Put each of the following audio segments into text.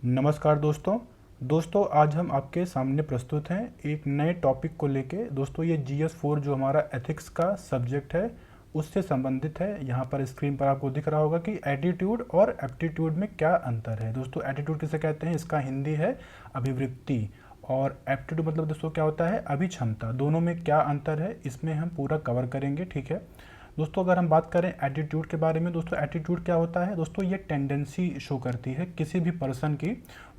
नमस्कार दोस्तों आज हम आपके सामने प्रस्तुत हैं एक नए टॉपिक को लेके। दोस्तों ये GS4 जो हमारा एथिक्स का सब्जेक्ट है उससे संबंधित है। यहाँ पर स्क्रीन पर आपको दिख रहा होगा कि एटीट्यूड और एप्टीट्यूड में क्या अंतर है। दोस्तों एटीट्यूड किसे कहते हैं, इसका हिंदी है अभिवृत्ति, और एप्टीट्यूड मतलब दोस्तों क्या होता है, अभिक्षमता। दोनों में क्या अंतर है इसमें हम पूरा कवर करेंगे, ठीक है। दोस्तों अगर हम बात करें एटीट्यूड के बारे में, दोस्तों एटीट्यूड क्या होता है, दोस्तों ये टेंडेंसी शो करती है किसी भी पर्सन की,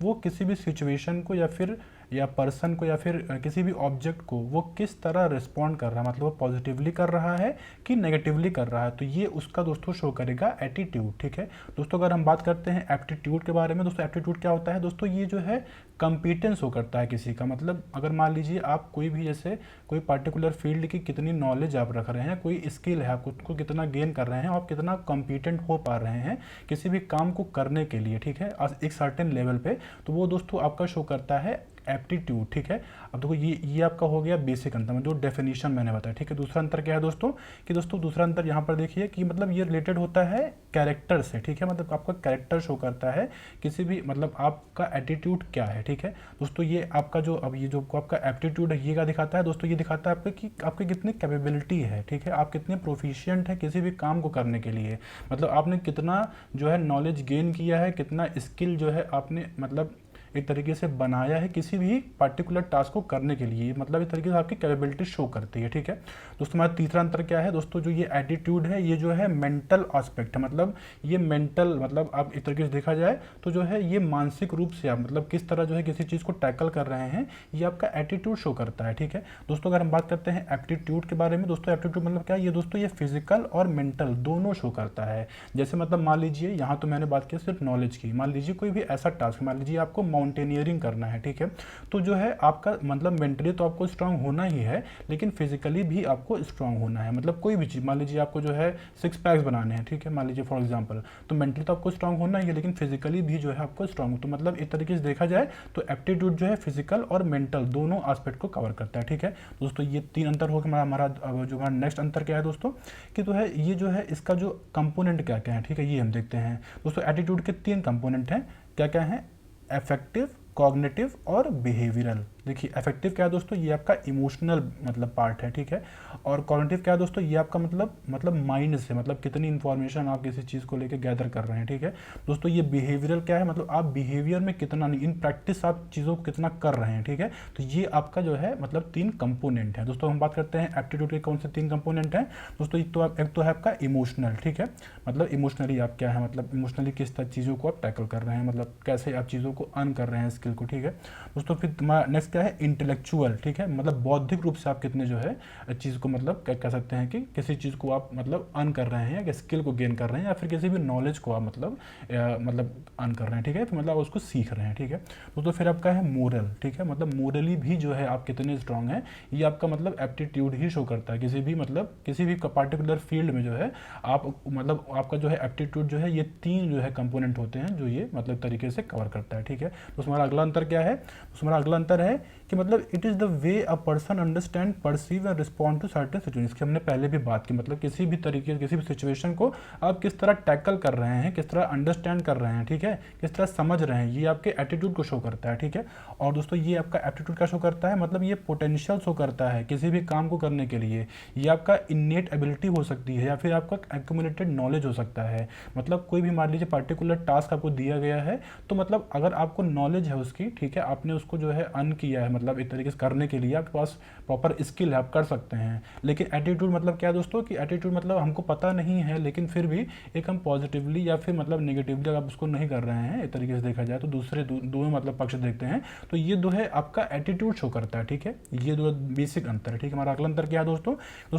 वो किसी भी सिचुएशन को या पर्सन को या फिर किसी भी ऑब्जेक्ट को वो किस तरह रिस्पॉन्ड कर रहा है, मतलब वो पॉजिटिवली कर रहा है कि नेगेटिवली कर रहा है, तो ये उसका दोस्तों शो करेगा एटीट्यूड, ठीक है। दोस्तों अगर हम बात करते हैं एप्टीट्यूड के बारे में, दोस्तों एप्टीट्यूड क्या होता है, दोस्तों ये जो है कंपीटेंस शो करता है किसी का। मतलब अगर मान लीजिए आप कोई भी जैसे कोई पर्टिकुलर फील्ड की कितनी नॉलेज आप रख रहे हैं, कोई स्किल है, आप उसको कितना गेन कर रहे हैं, आप कितना कॉम्पिटेंट हो पा रहे हैं किसी भी काम को करने के लिए, ठीक है, एक सर्टेन लेवल पे, तो वो दोस्तों आपका शो करता है एप्टीट्यूड, ठीक है। अब देखो ये आपका हो गया बेसिक अंतर, जो डेफिनेशन मैंने बताया, ठीक है। दूसरा अंतर क्या है दोस्तों, कि दोस्तों दूसरा अंतर यहाँ पर देखिए कि मतलब ये रिलेटेड होता है कैरेक्टर से, ठीक है। मतलब आपका कैरेक्टर शो करता है किसी भी, मतलब आपका एटीट्यूड क्या है, ठीक है। दोस्तों ये आपका जो अब ये जो आपका एप्टीट्यूड है ये क्या दिखाता है दोस्तों, ये दिखाता है आपको कि आपकी कितनी कैपेबिलिटी है, ठीक है, आप कितने प्रोफिशिएंट हैं किसी भी काम को करने के लिए। मतलब आपने कितना जो है नॉलेज गेन किया है, कितना स्किल जो है आपने मतलब एक तरीके से बनाया है किसी भी पर्टिकुलर टास्क को करने के लिए, मतलब एक तरीके से आपकी कैपेबिलिटी शो करती है, ठीक है। दोस्तों हमारा तीसरा अंतर क्या है दोस्तों, जो ये एटीट्यूड है ये जो है मेंटल एस्पेक्ट है, मतलब ये मेंटल, मतलब आप एक तरीके से देखा जाए तो जो है ये मानसिक रूप से आप मतलब किस तरह जो है किसी चीज़ को टैकल कर रहे हैं, ये आपका एटीट्यूड शो करता है, ठीक है। दोस्तों अगर हम बात करते हैं एप्टीट्यूड के बारे में, दोस्तों एप्टीट्यूड मतलब क्या है, ये दोस्तों ये फिजिकल और मेंटल दोनों शो करता है। जैसे मतलब मान लीजिए यहाँ तो मैंने बात की सिर्फ नॉलेज की, मान लीजिए कोई भी ऐसा टास्क, मान लीजिए आपको माउंटेनियरिंग करना है, ठीक है, तो जो है आपका मतलब मेंटली तो आपको स्ट्रांग होना ही है, लेकिन फिजिकली भी आपको स्ट्रांग होना है। मतलब कोई भी चीज़, मान लीजिए आपको जो है 6 पैक्स बनाने हैं, ठीक है, मान लीजिए फॉर एग्जांपल, तो मेंटली तो आपको स्ट्रांग होना ही है, लेकिन फिजिकली भी जो है आपको स्ट्रांग, तो मतलब एक तरीके से देखा जाए तो एप्टीट्यूड जो है फिजिकल और मेंटल दोनों एस्पेक्ट को कवर करता है, ठीक है। दोस्तों ये 3 अंतर हो गया। हमारा जो हमारा नेक्स्ट अंतर क्या है दोस्तों, कि जो है ये जो है इसका जो कंपोनेंट क्या क्या है, ठीक है, ये हम देखते हैं। दोस्तों एटीट्यूड के 3 कंपोनेंट हैं, क्या क्या हैं, अफेक्टिव, कॉग्निटिव और बिहेवियरल। देखिए अफेक्टिव क्या है दोस्तों, ये आपका इमोशनल मतलब पार्ट है, ठीक है। और कॉग्निटिव क्या है दोस्तों, ये आपका मतलब माइंड से, मतलब कितनी इंफॉर्मेशन आप किसी चीज़ को लेकर गैदर कर रहे हैं, ठीक है। दोस्तों ये बिहेवियरल क्या है, मतलब आप बिहेवियर में कितना नहीं, इन प्रैक्टिस आप चीज़ों को कितना कर रहे हैं, ठीक है। तो ये आपका जो है मतलब 3 कंपोनेंट है। दोस्तों हम बात करते हैं एप्टीट्यूड के कौन से 3 कंपोनेंट हैं दोस्तों। एक तो है आपका इमोशनल, ठीक है, मतलब इमोशनली आप क्या है, मतलब इमोशनली किस तरह चीज़ों को आप टैकल कर रहे हैं, मतलब कैसे आप चीज़ों को अर्न कर रहे हैं स्किल को, ठीक है। दोस्तों फिर तुम्हारा नेक्स्ट क्या है, इंटेलेक्चुअल, ठीक है, मतलब बौद्धिक रूप से आप कितने जो है चीज़ को मतलब क्या कह सकते हैं कि किसी चीज़ को आप मतलब अर्न कर रहे हैं या स्किल को गेन कर रहे हैं या फिर किसी भी नॉलेज को आप मतलब अर्न कर रहे हैं, ठीक है, फिर मतलब उसको सीख रहे हैं, ठीक है। तो फिर आपका है मोरल, ठीक है, मतलब मोरली भी जो है आप कितने स्ट्रांग हैं, ये आपका मतलब एप्टीट्यूड ही शो करता है। किसी भी पर्टिकुलर फील्ड में जो है आप मतलब आपका जो है एप्टीट्यूड जो है, ये 3 जो है कंपोनेंट होते हैं जो ये मतलब तरीके से कवर करता है, ठीक है। तो हमारा अगला अंतर क्या है, तो हमारा अगला अंतर है कि मतलब it is the way a person understand, perceive and respond to certain situation. इसकी हमने पहले भी बात की, मतलब किसी भी तरीके किसी भी सिचुएशन को आप किस तरह टैकल कर रहे हैं, किस तरह अंडरस्टैंड कर रहे हैं, ठीक है, किस तरह समझ रहे हैं, ये आपके एटीट्यूड को शो करता है, ठीक है। और दोस्तों ये आपका एप्टीट्यूड का शो करता है, मतलब ये पोटेंशियल शो करता है किसी भी काम को करने के लिए। ये आपका इनेट एबिलिटी हो सकती है या फिर आपका एक्यूमुलेटेड नॉलेज हो सकता है। मतलब कोई भी मान लीजिए पर्टिकुलर टास्क आपको दिया गया है, तो मतलब अगर आपको नॉलेज है उसकी, ठीक है, आपने उसको जो है अर्न किया है, मतलब एक तरीके से करने के लिए आपके पास प्रॉपर स्किल है, आप कर सकते हैं। लेकिन एटीट्यूड मतलब क्या है दोस्तों, कि एटीट्यूड मतलब हमको पता नहीं है लेकिन फिर भी एक हम पॉजिटिवली या फिर मतलब नेगेटिवली अगर आप उसको नहीं कर रहे हैं, एक तरीके से देखा जाए तो दूसरे दो मतलब पक्ष देखते हैं, तो ये जो है आपका एटीट्यूड शो करता है, ठीक है। ये दो बेसिक अंतर है, ठीक है। हमारा अगला अंतर क्या है दोस्तों,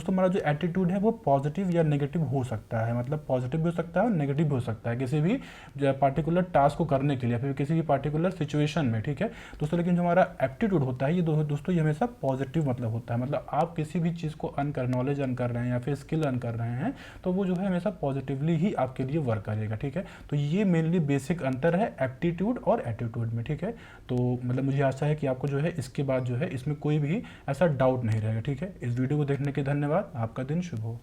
हमारा जो एटीट्यूड है वो पॉजिटिव या नेगेटिव हो सकता है, मतलब पॉजिटिव भी हो सकता है और नेगेटिव भी हो सकता है किसी भी पार्टिकुलर टास्क को करने के लिए, फिर किसी भी पार्टिकुलर सिचुएशन में, ठीक है दोस्तों। लेकिन जो हमारा एप्टीट्यूड होता है ये दोस्तों ये हमेशा पॉजिटिव मतलब होता है, मतलब आप किसी भी चीज़ को अर्न कर, नॉलेज अर्न कर रहे हैं या फिर स्किल अर्न कर रहे हैं, तो वो जो है हमेशा पॉजिटिवली ही आपके लिए वर्क करेगा, ठीक है। तो ये मेनली बेसिक अंतर है एप्टीट्यूड और एटीट्यूड में, ठीक है। तो मतलब मुझे आशा है कि आपको जो है इसके बाद जो है इसमें कोई भी ऐसा डाउट नहीं रहेगा, ठीक है। इस वीडियो को देखने के धन्यवाद, आपका दिन शुभ हो।